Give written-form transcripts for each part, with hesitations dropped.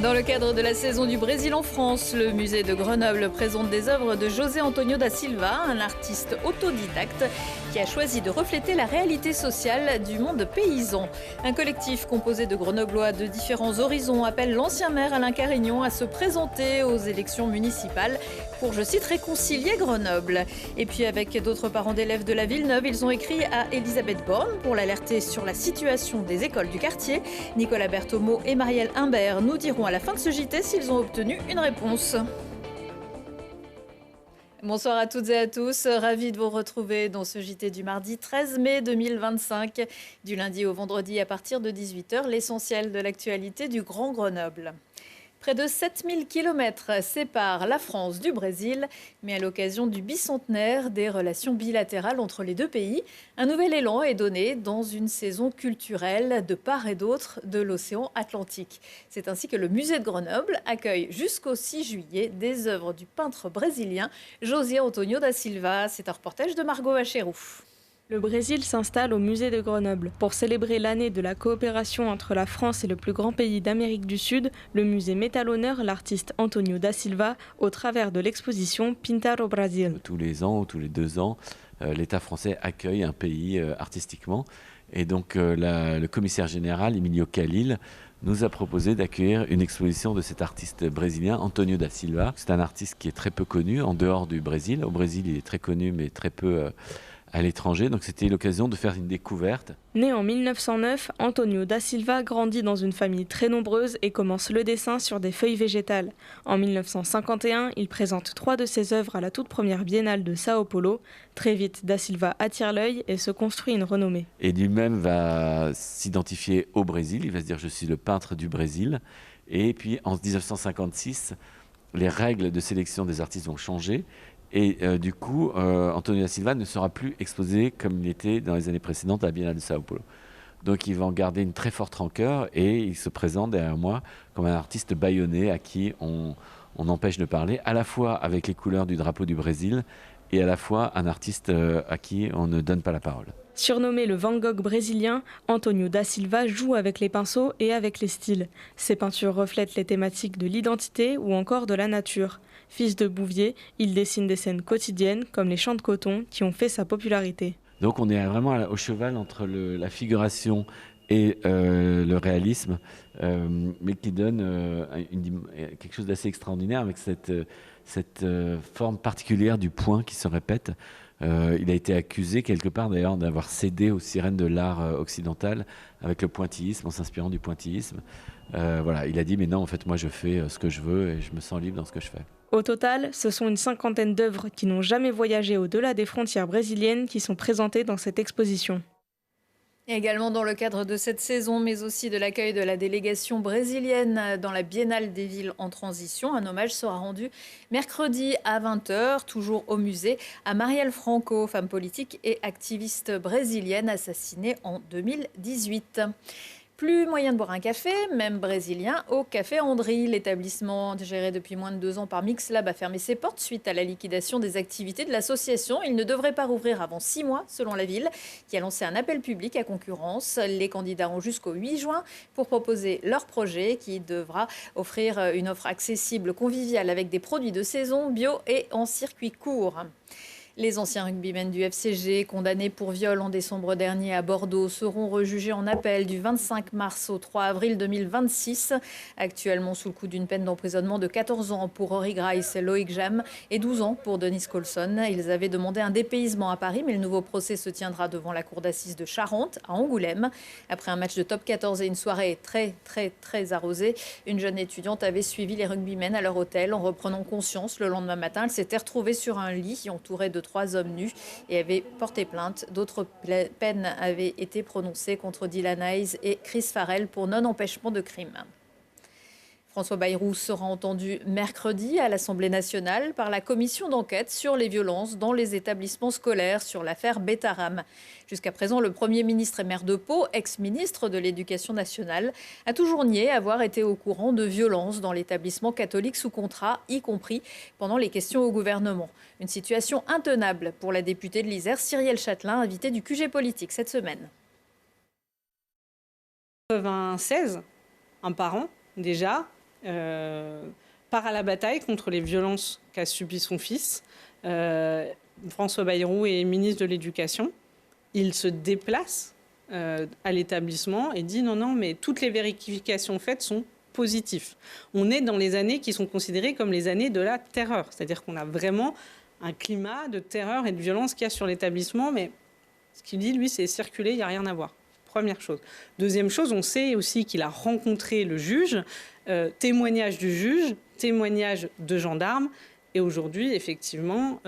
Dans le cadre de la saison du Brésil en France, le musée de Grenoble présente des œuvres de José Antonio da Silva, un artiste autodidacte qui a choisi de refléter la réalité sociale du monde paysan. Un collectif composé de Grenoblois de différents horizons appelle l'ancien maire Alain Carignon à se présenter aux élections municipales pour, je cite, réconcilier Grenoble. Et puis avec d'autres parents d'élèves de la Villeneuve, ils ont écrit à Elisabeth Borne pour l'alerter sur la situation des écoles du quartier. Nicolas Berthomeau et Marielle Imbert nous diront à la fin de ce JT s'ils ont obtenu une réponse. Bonsoir à toutes et à tous, ravi de vous retrouver dans ce JT du mardi 13 mai 2025. Du lundi au vendredi à partir de 18h, l'essentiel de l'actualité du Grand Grenoble. Près de 7000 km séparent la France du Brésil, mais à l'occasion du bicentenaire des relations bilatérales entre les deux pays, un nouvel élan est donné dans une saison culturelle de part et d'autre de l'océan Atlantique. C'est ainsi que le musée de Grenoble accueille jusqu'au 6 juillet des œuvres du peintre brésilien José Antonio da Silva. C'est un reportage de Margot Vacherou. Le Brésil s'installe au musée de Grenoble. Pour célébrer l'année de la coopération entre la France et le plus grand pays d'Amérique du Sud, le musée met à l'honneur l'artiste Antonio da Silva au travers de l'exposition Pintar au Brasil. Tous les ans ou tous les 2 ans, l'État français accueille un pays artistiquement. Et donc le commissaire général, Emilio Khalil, nous a proposé d'accueillir une exposition de cet artiste brésilien, Antonio da Silva. C'est un artiste qui est très peu connu en dehors du Brésil. Au Brésil, il est très connu, mais très peu à l'étranger, donc c'était l'occasion de faire une découverte. Né en 1909, Antonio da Silva grandit dans une famille très nombreuse et commence le dessin sur des feuilles végétales. En 1951, il présente 3 de ses œuvres à la toute première biennale de Sao Paulo. Très vite, da Silva attire l'œil et se construit une renommée. Et lui-même va s'identifier au Brésil, il va se dire « je suis le peintre du Brésil ». Et puis en 1956, les règles de sélection des artistes vont changer. Et du coup, Antonio da Silva ne sera plus exposé comme il était dans les années précédentes à la Biennale de Sao Paulo. Donc il va en garder une très forte rancœur et il se présente derrière moi comme un artiste bâillonné à qui on empêche de parler, à la fois avec les couleurs du drapeau du Brésil et à la fois un artiste à qui on ne donne pas la parole. Surnommé le Van Gogh brésilien, Antonio da Silva joue avec les pinceaux et avec les styles. Ses peintures reflètent les thématiques de l'identité ou encore de la nature. Fils de bouvier, il dessine des scènes quotidiennes comme les champs de coton qui ont fait sa popularité. Donc on est vraiment au cheval entre la figuration et le réalisme, mais qui donne quelque chose d'assez extraordinaire avec cette forme particulière du point qui se répète. Il a été accusé quelque part d'ailleurs d'avoir cédé aux sirènes de l'art occidental avec le pointillisme, en s'inspirant du pointillisme. Voilà, il a dit mais non, en fait moi je fais ce que je veux et je me sens libre dans ce que je fais. Au total, ce sont une 50aine d'œuvres qui n'ont jamais voyagé au-delà des frontières brésiliennes qui sont présentées dans cette exposition. Et également dans le cadre de cette saison, mais aussi de l'accueil de la délégation brésilienne dans la Biennale des villes en transition, un hommage sera rendu mercredi à 20h, toujours au musée, à Marielle Franco, femme politique et activiste brésilienne assassinée en 2018. Plus moyen de boire un café, même brésilien, au Café Andry. L'établissement géré depuis moins de 2 ans par Mixlab a fermé ses portes suite à la liquidation des activités de l'association. Il ne devrait pas rouvrir avant 6 mois, selon la ville, qui a lancé un appel public à concurrence. Les candidats ont jusqu'au 8 juin pour proposer leur projet, qui devra offrir une offre accessible, conviviale, avec des produits de saison, bio et en circuit court. Les anciens rugbymen du FCG, condamnés pour viol en décembre dernier à Bordeaux, seront rejugés en appel du 25 mars au 3 avril 2026. Actuellement sous le coup d'une peine d'emprisonnement de 14 ans pour Rory Grice et Loïc Jam et 12 ans pour Denis Colson. Ils avaient demandé un dépaysement à Paris, mais le nouveau procès se tiendra devant la cour d'assises de Charente, à Angoulême. Après un match de top 14 et une soirée très arrosée, une jeune étudiante avait suivi les rugbymen à leur hôtel. En reprenant conscience le lendemain matin, elle s'était retrouvée sur un lit entouré de 3 hommes nus et avait porté plainte. D'autres peines avaient été prononcées contre Dylan Hayes et Chris Farrell pour non-empêchement de crime. François Bayrou sera entendu mercredi à l'Assemblée nationale par la commission d'enquête sur les violences dans les établissements scolaires sur l'affaire Betaram. Jusqu'à présent, le Premier ministre et maire de Pau, ex-ministre de l'Éducation nationale, a toujours nié avoir été au courant de violences dans l'établissement catholique sous contrat, y compris pendant les questions au gouvernement. Une situation intenable pour la députée de l'Isère, Cyrielle Châtelain, invitée du QG politique cette semaine. 96, un parent déjà. part à la bataille contre les violences qu'a subies son fils. François Bayrou est ministre de l'Éducation. Il se déplace à l'établissement et dit non, mais toutes les vérifications faites sont positives. On est dans les années qui sont considérées comme les années de la terreur. C'est-à-dire qu'on a vraiment un climat de terreur et de violence qu'il y a sur l'établissement, mais ce qu'il dit, lui, c'est circuler, il n'y a rien à voir. Première chose. Deuxième chose, on sait aussi qu'il a rencontré le juge, témoignage du juge, témoignage de gendarmes, et aujourd'hui, effectivement,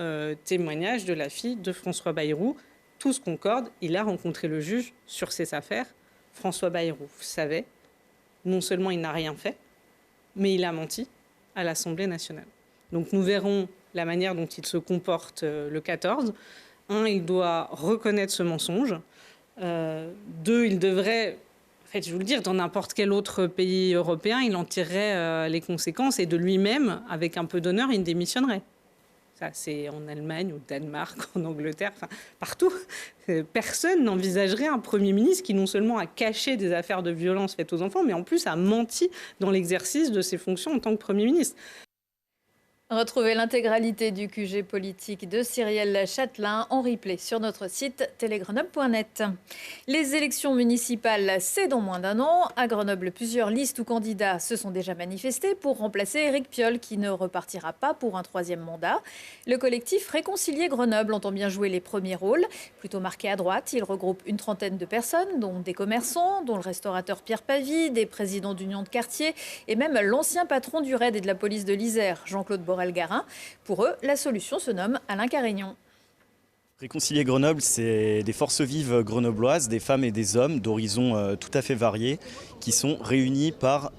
témoignage de la fille de François Bayrou. Tout se concorde, il a rencontré le juge sur ces affaires. François Bayrou, vous savez, non seulement il n'a rien fait, mais il a menti à l'Assemblée nationale. Donc nous verrons la manière dont il se comporte le 14. Il doit reconnaître ce mensonge. 2, il devrait, en fait, je vous le dire, dans n'importe quel autre pays européen, il en tirerait les conséquences et de lui-même, avec un peu d'honneur, il démissionnerait. Ça, c'est en Allemagne, au Danemark, en Angleterre, enfin, partout. Personne n'envisagerait un Premier ministre qui non seulement a caché des affaires de violence faites aux enfants, mais en plus a menti dans l'exercice de ses fonctions en tant que Premier ministre. Retrouvez l'intégralité du QG politique de Cyrielle Châtelain en replay sur notre site télégrenoble.net. Les élections municipales, c'est dans moins d'1 an. À Grenoble, plusieurs listes ou candidats se sont déjà manifestés pour remplacer Éric Piolle, qui ne repartira pas pour un 3e mandat. Le collectif Réconcilier Grenoble entend bien jouer les premiers rôles. Plutôt marqué à droite, il regroupe une trentaine de personnes, dont des commerçants, dont le restaurateur Pierre Pavie, des présidents d'union de quartier et même l'ancien patron du RAID et de la police de l'Isère, Jean-Claude Borel-Garin. Pour eux, la solution se nomme Alain Carignon. Réconcilier Grenoble, c'est des forces vives grenobloises, des femmes et des hommes d'horizons tout à fait variés, qui sont réunis par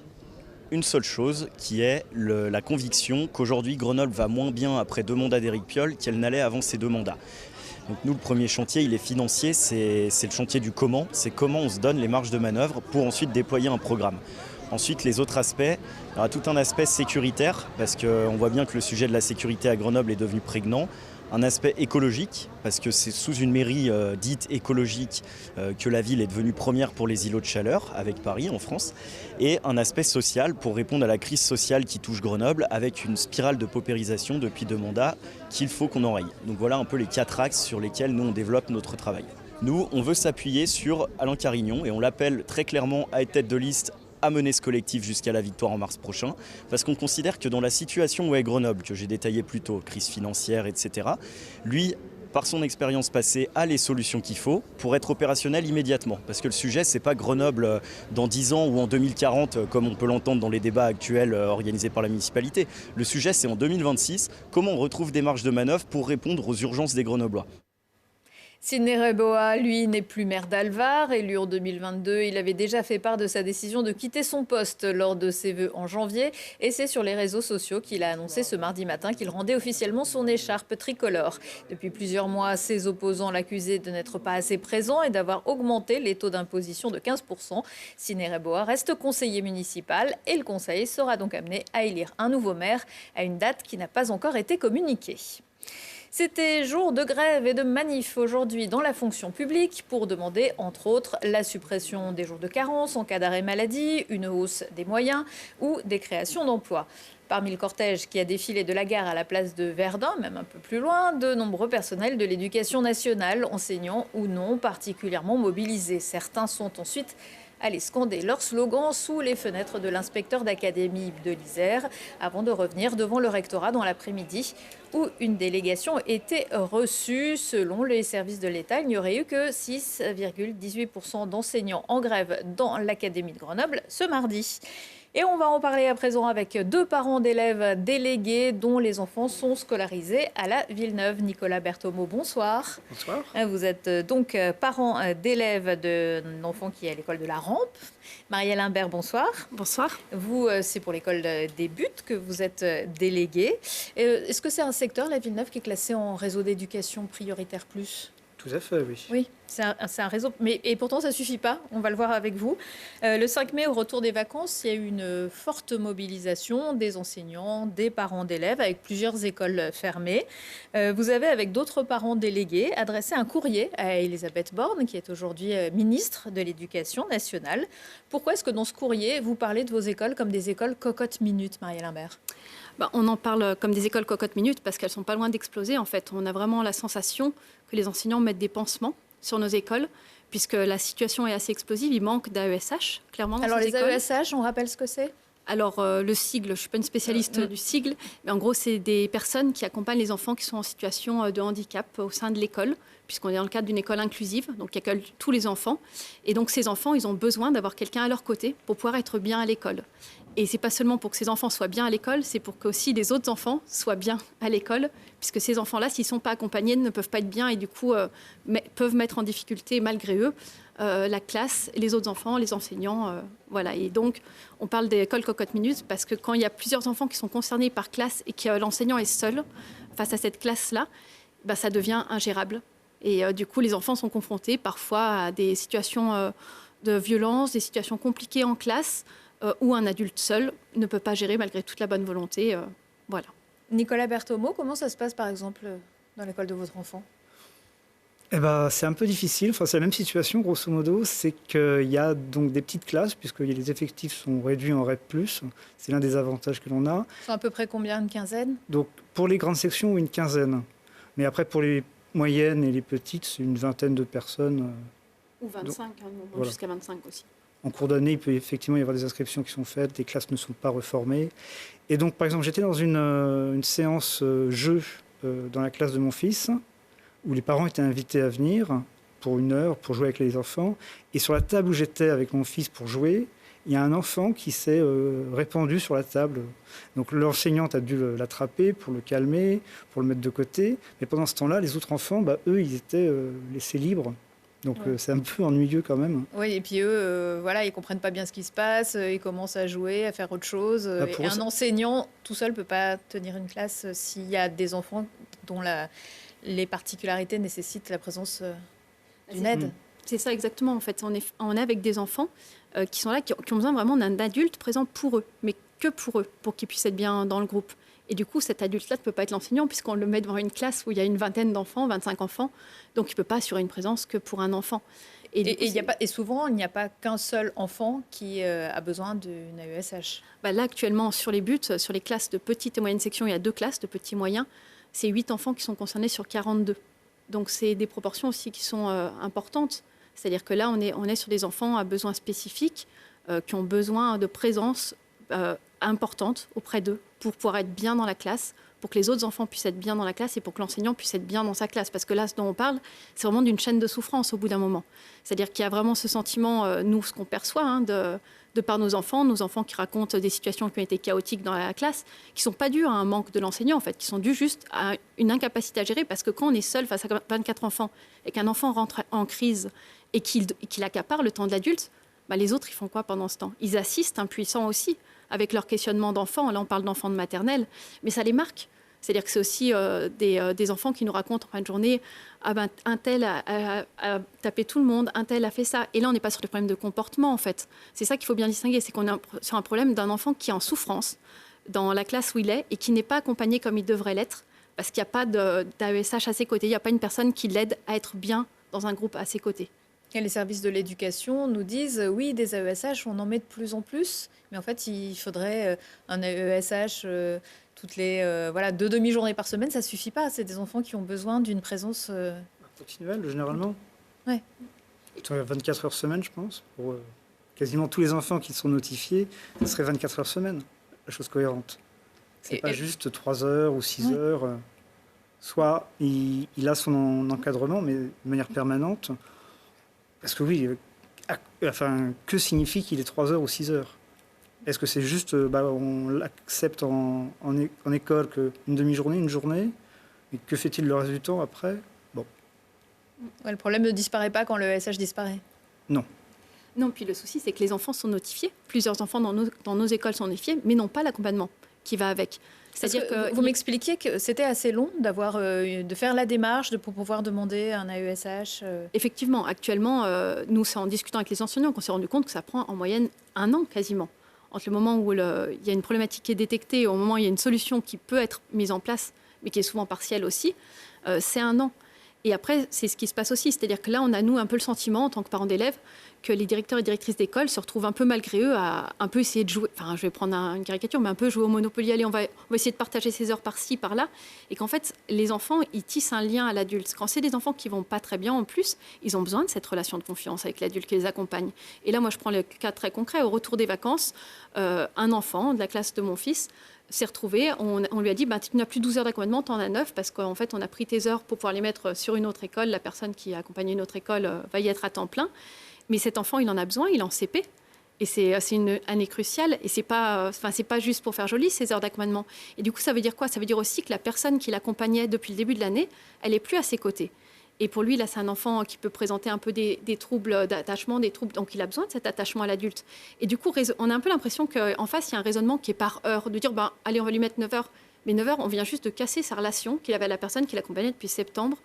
une seule chose, qui est la conviction qu'aujourd'hui Grenoble va moins bien après 2 mandats d'Éric Piolle qu'elle n'allait avant ces 2 mandats. Donc nous, le premier chantier, il est financier, c'est le chantier du comment, c'est comment on se donne les marges de manœuvre pour ensuite déployer un programme. Ensuite, les autres aspects, il y aura tout un aspect sécuritaire, parce qu'on voit bien que le sujet de la sécurité à Grenoble est devenu prégnant. Un aspect écologique, parce que c'est sous une mairie dite écologique que la ville est devenue première pour les îlots de chaleur, avec Paris en France. Et un aspect social, pour répondre à la crise sociale qui touche Grenoble, avec une spirale de paupérisation depuis 2 mandats qu'il faut qu'on enraye. Donc voilà un peu les 4 axes sur lesquels nous on développe notre travail. Nous, on veut s'appuyer sur Alain Carignon, et on l'appelle très clairement à être tête de liste à mener ce collectif jusqu'à la victoire en mars prochain, parce qu'on considère que dans la situation où est Grenoble, que j'ai détaillé plus tôt, crise financière, etc., lui, par son expérience passée, a les solutions qu'il faut pour être opérationnel immédiatement. Parce que le sujet, c'est pas Grenoble dans 10 ans ou en 2040, comme on peut l'entendre dans les débats actuels organisés par la municipalité. Le sujet, c'est en 2026, comment on retrouve des marges de manœuvre pour répondre aux urgences des Grenoblois. Sidney Reboa, lui, n'est plus maire d'Alvar. Élu en 2022, il avait déjà fait part de sa décision de quitter son poste lors de ses vœux en janvier. Et c'est sur les réseaux sociaux qu'il a annoncé ce mardi matin qu'il rendait officiellement son écharpe tricolore. Depuis plusieurs mois, ses opposants l'accusaient de n'être pas assez présent et d'avoir augmenté les taux d'imposition de 15%. Sidney Reboa reste conseiller municipal et le conseil sera donc amené à élire un nouveau maire à une date qui n'a pas encore été communiquée. C'était jour de grève et de manif aujourd'hui dans la fonction publique pour demander, entre autres, la suppression des jours de carence en cas d'arrêt maladie, une hausse des moyens ou des créations d'emplois. Parmi le cortège qui a défilé de la gare à la place de Verdun, même un peu plus loin, de nombreux personnels de l'éducation nationale, enseignants ou non, particulièrement mobilisés. Certains sont ensuite allés scander leur slogan sous les fenêtres de l'inspecteur d'académie de l'Isère avant de revenir devant le rectorat dans l'après-midi où une délégation était reçue. Selon les services de l'État, il n'y aurait eu que 6,18% d'enseignants en grève dans l'académie de Grenoble ce mardi. Et on va en parler à présent avec 2 parents d'élèves délégués dont les enfants sont scolarisés à la Villeneuve. Nicolas Berthomeau, bonsoir. Bonsoir. Vous êtes donc parent d'élèves d'un enfant qui est à l'école de la Rampe. Marielle Imbert, bonsoir. Bonsoir. Vous, c'est pour l'école des Buttes que vous êtes déléguée. Est-ce que c'est un secteur, la Villeneuve, qui est classé en réseau d'éducation prioritaire plus ? tout à fait, oui. Oui, c'est un réseau. Et pourtant, ça ne suffit pas. On va le voir avec vous. Le 5 mai, au retour des vacances, il y a eu une forte mobilisation des enseignants, des parents d'élèves, avec plusieurs écoles fermées. Vous avez, avec d'autres parents délégués, adressé un courrier à Elisabeth Borne, qui est aujourd'hui ministre de l'Éducation nationale. Pourquoi est-ce que dans ce courrier, vous parlez de vos écoles comme des écoles cocottes minutes, Marielle Imbert? On en parle comme des écoles cocottes minutes parce qu'elles sont pas loin d'exploser. En fait, on a vraiment la sensation que les enseignants mettent des pansements sur nos écoles, puisque la situation est assez explosive. Il manque d'AESH, clairement, dans Alors, ces les écoles. AESH, on rappelle ce que c'est? Alors, le sigle, je ne suis pas une spécialiste du sigle, mais en gros, c'est des personnes qui accompagnent les enfants qui sont en situation de handicap au sein de l'école, puisqu'on est dans le cadre d'une école inclusive, donc qui accueille tous les enfants. Et donc, ces enfants, ils ont besoin d'avoir quelqu'un à leur côté pour pouvoir être bien à l'école. Et ce n'est pas seulement pour que ces enfants soient bien à l'école, c'est pour que aussi les autres enfants soient bien à l'école, puisque ces enfants-là, s'ils ne sont pas accompagnés, ne peuvent pas être bien et du coup peuvent mettre en difficulté, malgré eux, la classe, les autres enfants, les enseignants. Voilà. Et donc, on parle d'école cocotte minute parce que quand il y a plusieurs enfants qui sont concernés par classe et que l'enseignant est seul face à cette classe-là, ça devient ingérable. Et du coup, les enfants sont confrontés parfois à des situations de violence, des situations compliquées en classe, où un adulte seul ne peut pas gérer malgré toute la bonne volonté. Voilà. Nicolas Berthomeau, comment ça se passe par exemple dans l'école de votre enfant? C'est un peu difficile. Enfin, c'est la même situation, grosso modo. C'est qu'il y a donc des petites classes, puisque les effectifs sont réduits en REP+. C'est l'un des avantages que l'on a. Ils sont à peu près combien? Une quinzaine? Donc, pour les grandes sections, une quinzaine. Mais après, pour les moyennes et les petites, c'est une vingtaine de personnes. Ou 25, voilà. Jusqu'à 25 aussi. En cours d'année, il peut effectivement y avoir des inscriptions qui sont faites, les classes ne sont pas reformées. Et donc, par exemple, j'étais dans une séance jeu dans la classe de mon fils, où les parents étaient invités à venir pour 1 heure, pour jouer avec les enfants. Et sur la table où j'étais avec mon fils pour jouer, il y a un enfant qui s'est répandu sur la table. Donc l'enseignante a dû l'attraper pour le calmer, pour le mettre de côté. Mais pendant ce temps-là, les autres enfants, eux, ils étaient laissés libres. Donc c'est un peu ennuyeux quand même. Oui, et puis eux, ils comprennent pas bien ce qui se passe, ils commencent à jouer, à faire autre chose. Et un enseignant tout seul peut pas tenir une classe s'il y a des enfants dont les particularités nécessitent la présence d'une aide. C'est ça exactement. En fait, on est avec des enfants qui sont là, qui ont besoin vraiment d'un adulte présent pour eux, mais que pour eux, pour qu'ils puissent être bien dans le groupe. Et du coup, cet adulte-là ne peut pas être l'enseignant puisqu'on le met devant une classe où il y a une vingtaine d'enfants, 25 enfants. Donc, il ne peut pas assurer une présence que pour un enfant. Et souvent, il n'y a pas qu'un seul enfant qui a besoin d'une AESH. Là, actuellement, sur les buts, sur les classes de petite et moyenne section, il y a 2 classes de petits et moyens. C'est 8 enfants qui sont concernés sur 42. Donc, c'est des proportions aussi qui sont importantes. C'est-à-dire que là, on est sur des enfants à besoins spécifiques qui ont besoin de présence importante auprès d'eux pour pouvoir être bien dans la classe, pour que les autres enfants puissent être bien dans la classe et pour que l'enseignant puisse être bien dans sa classe. Parce que là, ce dont on parle, c'est vraiment d'une chaîne de souffrance au bout d'un moment. C'est-à-dire qu'il y a vraiment ce sentiment, nous, ce qu'on perçoit, de par nos enfants qui racontent des situations qui ont été chaotiques dans la classe, qui ne sont pas dues à un manque de l'enseignant, en fait, qui sont dues juste à une incapacité à gérer. Parce que quand on est seul face à 24 enfants et qu'un enfant rentre en crise et qu'il accapare le temps de l'adulte, les autres, ils font quoi pendant ce temps? Ils assistent, impuissants aussi, avec leur questionnement d'enfants. Là, on parle d'enfants de maternelle, mais ça les marque. C'est-à-dire que c'est aussi des enfants qui nous racontent en fin de journée « un tel a tapé tout le monde, un tel a fait ça ». Et là, on n'est pas sur des problèmes de comportement, en fait. C'est ça qu'il faut bien distinguer, c'est qu'on est sur un problème d'un enfant qui est en souffrance dans la classe où il est et qui n'est pas accompagné comme il devrait l'être parce qu'il n'y a pas d'AESH à ses côtés, il n'y a pas une personne qui l'aide à être bien dans un groupe à ses côtés. Et les services de l'éducation nous disent oui, des AESH, on en met de plus en plus, mais en fait, il faudrait un AESH toutes les 2 demi-journées par semaine, ça suffit pas. C'est des enfants qui ont besoin d'une présence continuelle, généralement. Ouais. 24 heures semaine, je pense. Pour quasiment tous les enfants qui sont notifiés, ce serait 24 heures semaine, la chose cohérente. C'est pas juste 3 heures ou 6 heures. Soit il a son encadrement, mais de manière permanente. Parce que oui, que signifie qu'il est 3 heures ou 6 heures? Est-ce que c'est juste, on l'accepte en école qu'une demi-journée, une journée? Et que fait-il le reste du temps après? Le problème ne disparaît pas quand le AESH disparaît. Non. Non, puis le souci, c'est que les enfants sont notifiés. Plusieurs enfants dans nos écoles sont notifiés, mais n'ont pas l'accompagnement qui va avec. C'est-à-dire que vous m'expliquiez que c'était assez long de faire la démarche pour pouvoir demander un AESH. Effectivement, actuellement, nous, c'est en discutant avec les enseignants qu'on s'est rendu compte que ça prend en moyenne 1 an quasiment. Entre le moment où il y a une problématique qui est détectée et au moment où il y a une solution qui peut être mise en place, mais qui est souvent partielle aussi, c'est 1 an. Et après, c'est ce qui se passe aussi. C'est-à-dire que là, on a, nous, un peu le sentiment, en tant que parents d'élèves, que les directeurs et directrices d'école se retrouvent un peu malgré eux à un peu essayer de jouer, enfin, je vais prendre une caricature, mais un peu jouer au Monopoly. Allez, on va essayer de partager ses heures par-ci, par-là. Et qu'en fait, les enfants, ils tissent un lien à l'adulte. Quand c'est des enfants qui vont pas très bien, en plus, ils ont besoin de cette relation de confiance avec l'adulte qui les accompagne. Et là, moi, je prends le cas très concret. Au retour des vacances, un enfant de la classe de mon fils s'est retrouvé, on lui a dit, tu n'as plus 12 heures d'accompagnement, tu en as 9, parce qu'en fait, on a pris tes heures pour pouvoir les mettre sur une autre école. La personne qui a accompagné une autre école va y être à temps plein. Mais cet enfant, il en a besoin, il est en CP. Et c'est une année cruciale. Et c'est pas juste pour faire joli, ces heures d'accompagnement. Et du coup, ça veut dire quoi? Ça veut dire aussi que la personne qui l'accompagnait depuis le début de l'année, elle n'est plus à ses côtés. Et pour lui, là, c'est un enfant qui peut présenter un peu des troubles d'attachement, donc il a besoin de cet attachement à l'adulte. Et du coup, on a un peu l'impression qu'en face, il y a un raisonnement qui est par heure, de dire, allez, on va lui mettre 9 heures. Mais 9 heures, on vient juste de casser sa relation qu'il avait à la personne qui l'accompagnait depuis septembre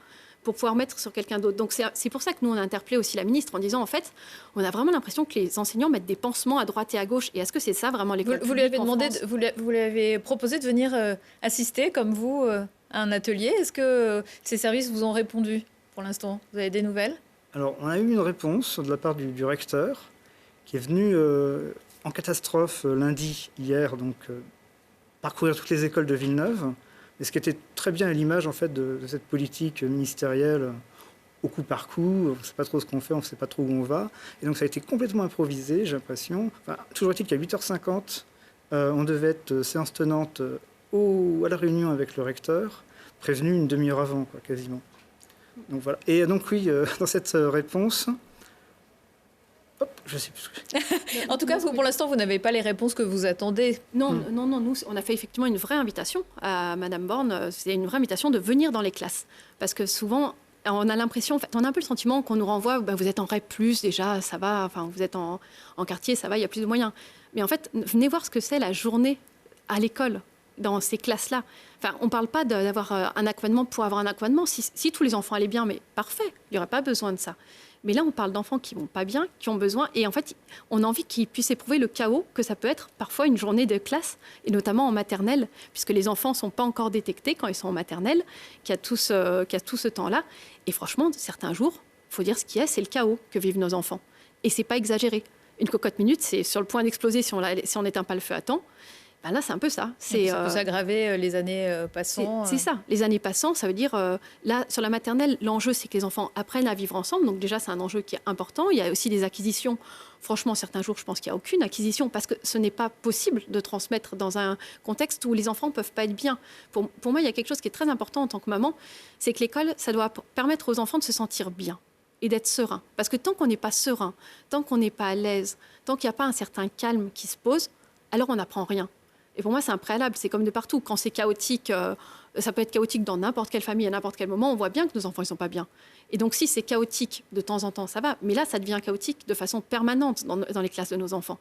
pour pouvoir mettre sur quelqu'un d'autre. Donc c'est pour ça que nous, on a interpellé aussi la ministre en disant, en fait, on a vraiment l'impression que les enseignants mettent des pansements à droite et à gauche. Et est-ce que c'est ça vraiment l'école publique? Vous lui avez demandé, vous lui avez proposé de venir assister, comme vous, à un atelier. Est-ce que ces services vous ont répondu pour l'instant? Vous avez des nouvelles? Alors, on a eu une réponse de la part du recteur qui est venu en catastrophe lundi, hier, donc parcourir toutes les écoles de Villeneuve. Et ce qui était très bien à l'image en fait, de cette politique ministérielle au coup par coup. On ne sait pas trop ce qu'on fait, on ne sait pas trop où on va. Et donc ça a été complètement improvisé, j'ai l'impression. Toujours est-il qu'à 8h50, on devait être séance tenante à la réunion avec le recteur, prévenu une demi-heure avant, quasiment. Donc voilà. Et donc oui, dans cette réponse, je sais plus ce que En tout cas, pour l'instant, vous n'avez pas les réponses que vous attendez. Non, nous, on a fait effectivement une vraie invitation à Madame Borne. C'est une vraie invitation de venir dans les classes. Parce que souvent, on a l'impression, on a un peu le sentiment qu'on nous renvoie, vous êtes en REP+, déjà, ça va, vous êtes en quartier, ça va, il y a plus de moyens. Mais en fait, venez voir ce que c'est la journée à l'école, dans ces classes-là. On ne parle pas d'avoir un accompagnement pour avoir un accompagnement. Si tous les enfants allaient bien, mais parfait, il n'y aurait pas besoin de ça. Mais là, on parle d'enfants qui ne vont pas bien, qui ont besoin. Et en fait, on a envie qu'ils puissent éprouver le chaos que ça peut être parfois une journée de classe, et notamment en maternelle, puisque les enfants ne sont pas encore détectés quand ils sont en maternelle, qu'il y a tout ce temps-là. Et franchement, certains jours, il faut dire ce qu'il y a, c'est le chaos que vivent nos enfants. Et ce n'est pas exagéré. Une cocotte minute, c'est sur le point d'exploser si on n'éteint pas le feu à temps. Là, c'est un peu ça. Ça peut s'aggraver les années passant. C'est ça. Les années passant, ça veut dire, là, sur la maternelle, l'enjeu, c'est que les enfants apprennent à vivre ensemble. Donc déjà, c'est un enjeu qui est important. Il y a aussi des acquisitions. Franchement, certains jours, je pense qu'il n'y a aucune acquisition parce que ce n'est pas possible de transmettre dans un contexte où les enfants ne peuvent pas être bien. Pour moi, il y a quelque chose qui est très important en tant que maman, c'est que l'école, ça doit permettre aux enfants de se sentir bien et d'être serein. Parce que tant qu'on n'est pas serein, tant qu'on n'est pas à l'aise, tant qu'il n'y a pas un certain calme qui se pose, alors on n'apprend rien. Et pour moi, c'est un préalable. C'est comme de partout. Quand c'est chaotique, ça peut être chaotique dans n'importe quelle famille, à n'importe quel moment. On voit bien que nos enfants, ils ne sont pas bien. Et donc, si c'est chaotique de temps en temps, ça va. Mais là, ça devient chaotique de façon permanente dans les classes de nos enfants.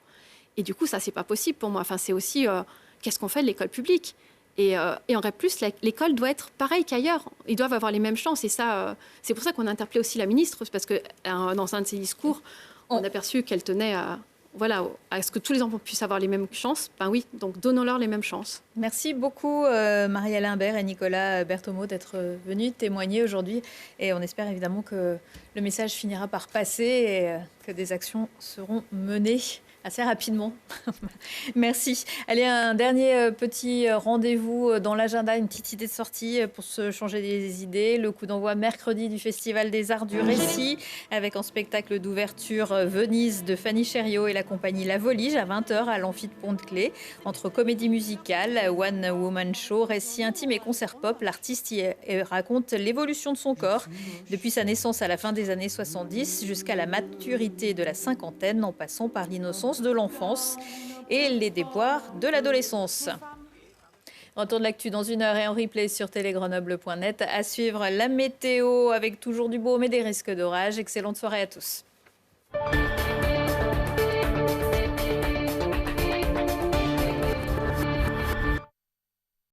Et du coup, ça, c'est pas possible pour moi. C'est aussi, qu'est-ce qu'on fait de l'école publique? Et en REP+, l'école doit être pareille qu'ailleurs. Ils doivent avoir les mêmes chances. Et ça, c'est pour ça qu'on a interpellé aussi la ministre, parce que dans un de ses discours, on a aperçu qu'elle tenait à ce que tous les enfants puissent avoir les mêmes chances. Oui, donc donnons-leur les mêmes chances. Merci beaucoup Marielle Imbert et Nicolas Berthomeau d'être venus témoigner aujourd'hui. Et on espère évidemment que le message finira par passer et que des actions seront menées assez rapidement. Merci. Allez, un dernier petit rendez-vous dans l'agenda, une petite idée de sortie pour se changer les idées. Le coup d'envoi mercredi du Festival des Arts du Récit, avec en spectacle d'ouverture Venise de Fanny Chériot et la compagnie La Volige à 20h à l'Amphi de Pont-de-Clé. Entre comédie musicale, one woman show, récit intime et concert pop, l'artiste y raconte l'évolution de son corps depuis sa naissance à la fin des années 70 jusqu'à la maturité de la cinquantaine, en passant par l'innocence de l'enfance et les déboires de l'adolescence. Retour de l'actu dans 1 heure et en replay sur télégrenoble.net. À suivre la météo avec toujours du beau mais des risques d'orage. Excellente soirée à tous.